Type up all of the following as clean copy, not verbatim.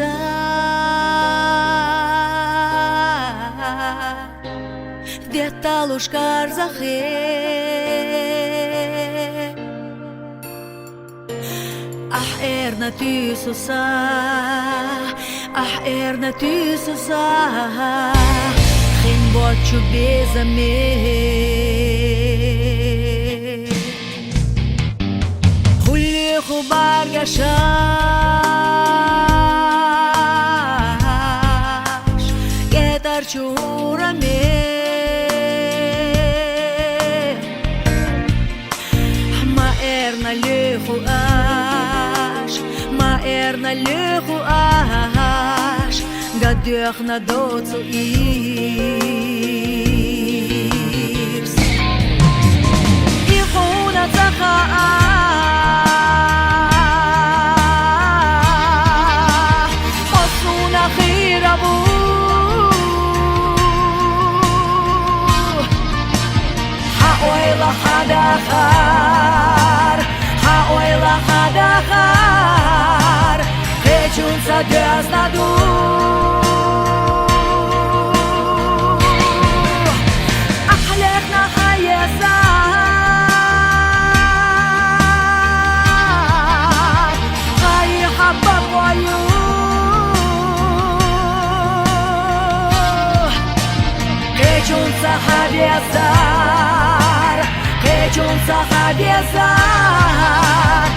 सा где-то лужка рзахе أحقرنا تيسوسا أحقرنا تيسوسا خين بوتشو بيزامي خلي خبار قشاش كتر شورمي ما إرنا لخو Erna lechu ash gadech na dotsu irs Ichuna tzacha Osuna chiravu Ha'oila hadachar Ha'oila hadachar Hechunța de-asta du أحلقنا حيسار هاي حبك ويوه Hechunța حبيسار Hechunța حبيسار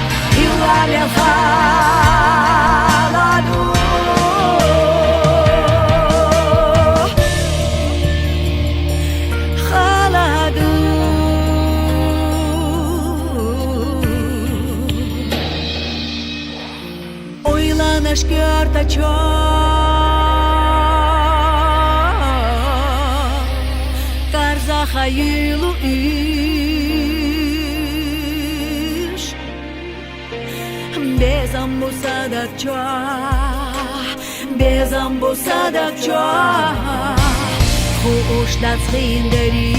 إلا من Шкерта чо Карза хаилу иш Безамбусадак чо Безамбусадак чо Хуш дат схиндери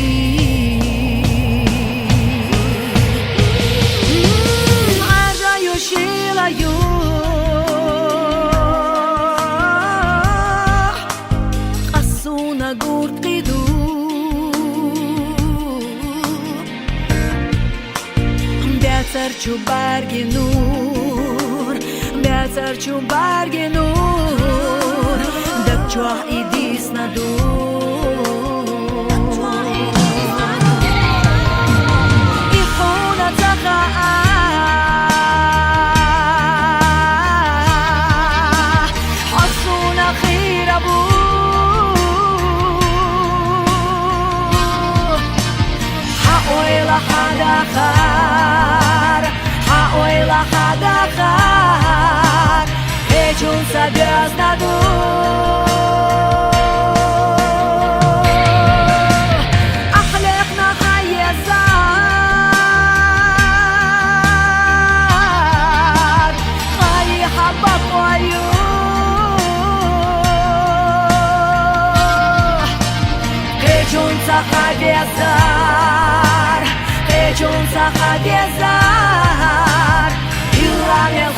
Ажа юшила ю Beatsarciu bargi nur Beatsarciu bargi nur Dakčua idis na dur Ichuna tzacha Hasuna chiravu Ha'oila hadachar Ha'oila hadachar Hechunța de-asta du أحلقنا حيسار هاي حبك ويوه Hechunța حبيسار Hechunța حبيسار إلا من